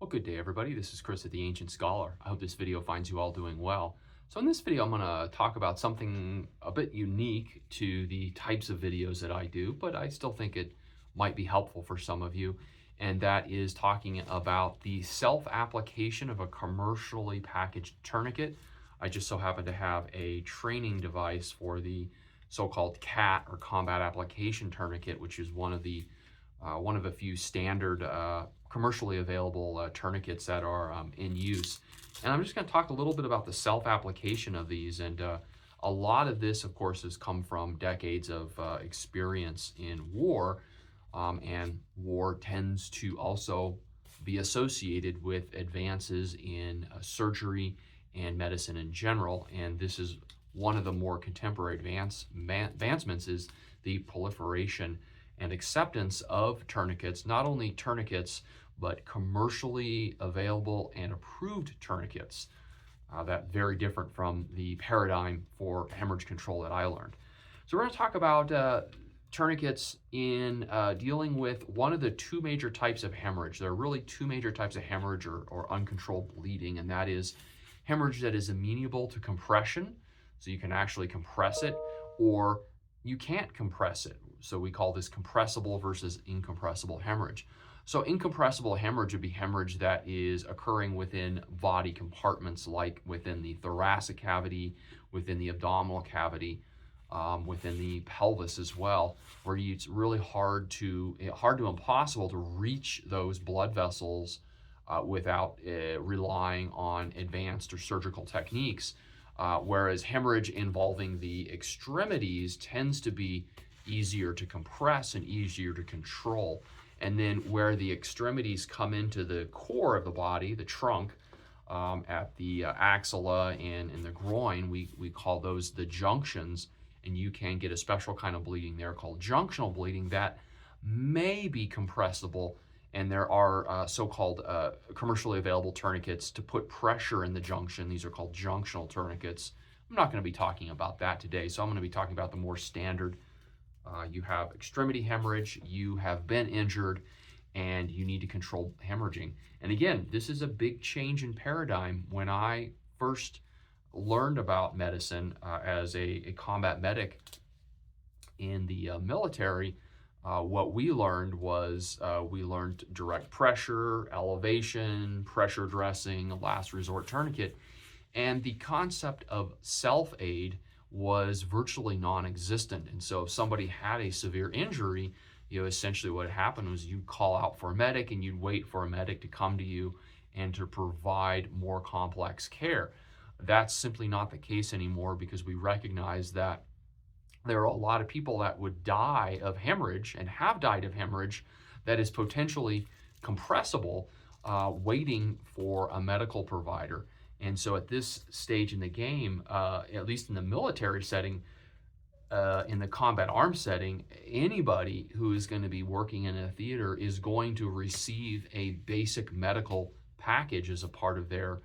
Well, good day, everybody. This is Chris at The Ancient Scholar. I hope this video finds you all doing well. So in this video, I'm going to talk about something a bit unique to the types of videos that I do, but I still think it might be helpful for some of you. And that is talking about the self-application of a commercially packaged tourniquet. I just so happen to have a training device for the so-called CAT, or combat application tourniquet, which is one of a few standard commercially available tourniquets that are in use. And I'm just going to talk a little bit about the self-application of these. And a lot of this, of course, has come from decades of experience in war. And war tends to also be associated with advances in surgery and medicine in general. And this is one of the more contemporary advancements is the proliferation and acceptance of tourniquets, not only tourniquets, but commercially available and approved tourniquets. That very different from the paradigm for hemorrhage control that I learned. So we're going to talk about tourniquets in dealing with one of the two major types of hemorrhage. There are really two major types of hemorrhage or uncontrolled bleeding, and that is hemorrhage that is amenable to compression, so you can actually compress it, or you can't compress it. So we call this compressible versus incompressible hemorrhage. So incompressible hemorrhage would be hemorrhage that is occurring within body compartments, like within the thoracic cavity, within the abdominal cavity, within the pelvis as well, where it's really hard to impossible to reach those blood vessels without relying on advanced or surgical techniques. Whereas hemorrhage involving the extremities tends to be easier to compress and easier to control. And then where the extremities come into the core of the body, the trunk, at the axilla and in the groin, we call those the junctions, and you can get a special kind of bleeding there called junctional bleeding that may be compressible. And there are so-called commercially available tourniquets to put pressure in the junction. These are called junctional tourniquets. I'm not going to be talking about that today, so I'm going to be talking about the more standard. You have extremity hemorrhage, you have been injured, and you need to control hemorrhaging. And again, this is a big change in paradigm. When I first learned about medicine as a combat medic in the military, what we learned was we learned direct pressure, elevation, pressure dressing, last resort tourniquet, and the concept of self-aid was virtually non-existent. And so if somebody had a severe injury, essentially what happened was you'd call out for a medic and you'd wait for a medic to come to you and to provide more complex care. That's simply not the case anymore, because we recognize that there are a lot of people that would die of hemorrhage and have died of hemorrhage that is potentially compressible, waiting for a medical provider. And so at this stage in the game, at least in the military setting, in the combat arms setting, anybody who is going to be working in a theater is going to receive a basic medical package as a part of their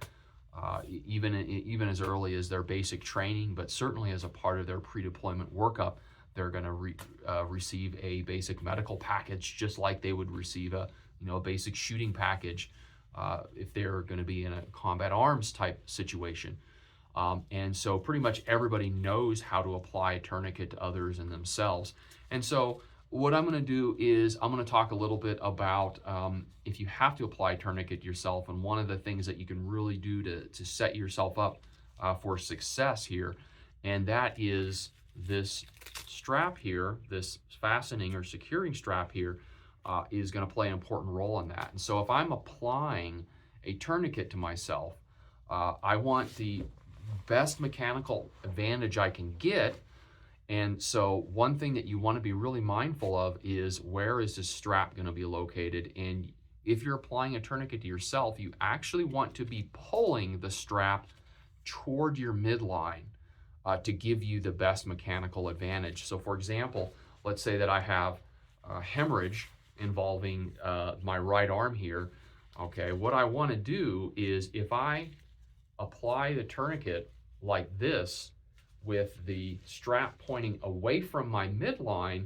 even as early as their basic training, but certainly as a part of their pre-deployment workup. They're going to receive a basic medical package, just like they would receive a basic shooting package if they're going to be in a combat arms type situation. And so pretty much everybody knows how to apply a tourniquet to others and themselves. And so what I'm going to do is I'm going to talk a little bit about if you have to apply a tourniquet yourself, and one of the things that you can really do to set yourself up for success here, and that is this strap here, this fastening or securing strap here, is going to play an important role in that. And so if I'm applying a tourniquet to myself, I want the best mechanical advantage I can get. And so one thing that you want to be really mindful of is, where is this strap going to be located? And if you're applying a tourniquet to yourself, you actually want to be pulling the strap toward your midline to give you the best mechanical advantage. So for example, let's say that I have hemorrhage involving my right arm here. Okay, what I want to do is, if I apply the tourniquet like this, with the strap pointing away from my midline,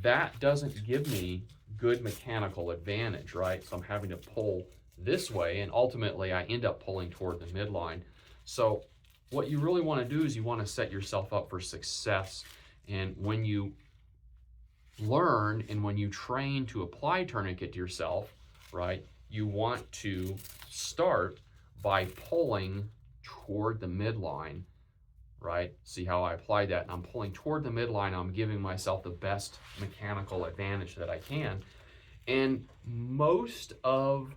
that doesn't give me good mechanical advantage, right? So I'm having to pull this way, and ultimately I end up pulling toward the midline. So what you really want to do is you want to set yourself up for success. And when you learn and when you train to apply tourniquet to yourself, right, you want to start by pulling toward the midline, right? See how I applied that? I'm pulling toward the midline. I'm giving myself the best mechanical advantage that I can. And most of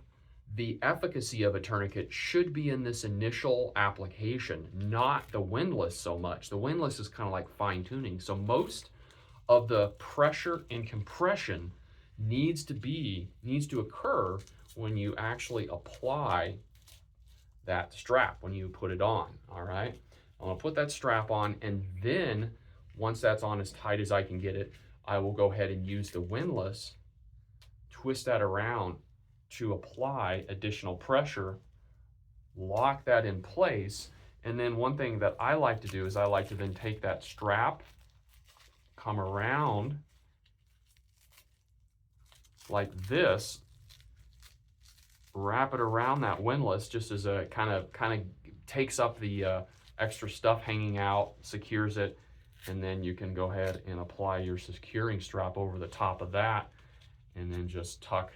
the efficacy of a tourniquet should be in this initial application, not the windlass so much. The windlass is kind of like fine tuning. So most of the pressure and compression needs to occur when you actually apply that strap, when you put it on. All right, I'm gonna put that strap on, and then once that's on as tight as I can get it, I will go ahead and use the windlass, twist that around to apply additional pressure, lock that in place. And then one thing that I like to do is I like to then take that strap, come around like this, wrap it around that windlass just as a kind of takes up the extra stuff hanging out, secures it, and then you can go ahead and apply your securing strap over the top of that, and then just tuck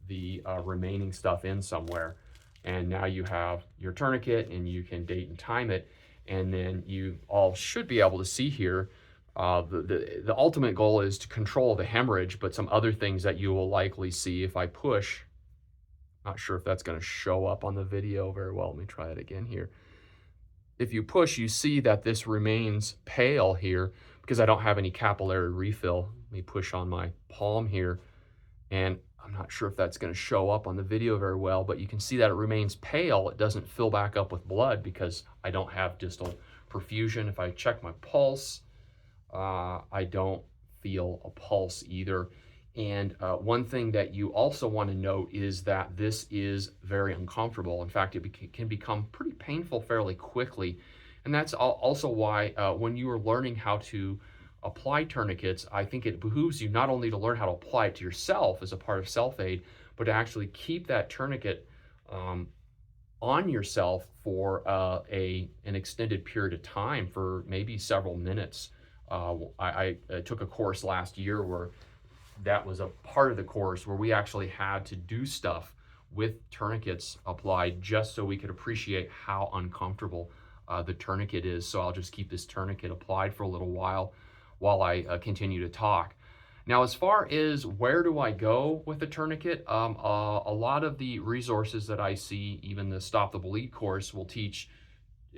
the remaining stuff in somewhere. And now you have your tourniquet, and you can date and time it. And then you all should be able to see here, the ultimate goal is to control the hemorrhage, but some other things that you will likely see if I push, not sure if that's going to show up on the video very well. Let me try it again here. If you push, you see that this remains pale here because I don't have any capillary refill. Let me push on my palm here, and I'm not sure if that's going to show up on the video very well, but you can see that it remains pale. It doesn't fill back up with blood because I don't have distal perfusion. If I check my pulse, I don't feel a pulse either. And one thing that you also want to note is that this is very uncomfortable. In fact, it can become pretty painful fairly quickly. And that's also why when you are learning how to apply tourniquets, I think it behooves you not only to learn how to apply it to yourself as a part of self-aid, but to actually keep that tourniquet on yourself for an extended period of time, for maybe several minutes. I took a course last year where that was a part of the course where we actually had to do stuff with tourniquets applied just so we could appreciate how uncomfortable the tourniquet is. So I'll just keep this tourniquet applied for a little while I continue to talk. Now, as far as where do I go with the tourniquet, a lot of the resources that I see, even the Stop the Bleed course, will teach,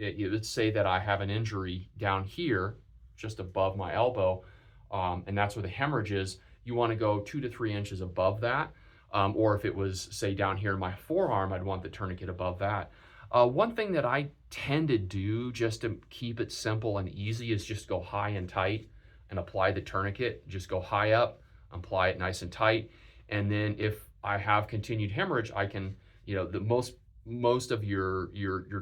let's say that I have an injury down here, just above my elbow, and that's where the hemorrhage is. You want to go 2 to 3 inches above that. Or if it was, say, down here in my forearm, I'd want the tourniquet above that. One thing that I tend to do just to keep it simple and easy is just go high and tight and apply the tourniquet. Just go high up, apply it nice and tight. And then if I have continued hemorrhage, I can, the most of your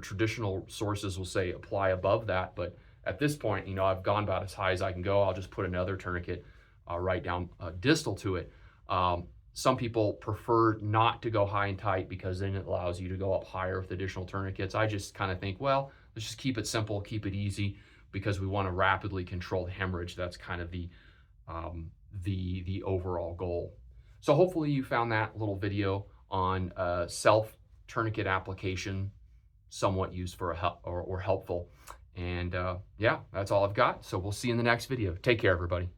traditional sources will say apply above that. But at this point, I've gone about as high as I can go. I'll just put another tourniquet right down distal to it. Some people prefer not to go high and tight because then it allows you to go up higher with additional tourniquets. I just kind of think, well, let's just keep it simple, keep it easy, because we want to rapidly control the hemorrhage. That's kind of the overall goal. So hopefully you found that little video on self tourniquet application somewhat useful or helpful. And yeah, that's all I've got. So we'll see you in the next video. Take care, everybody.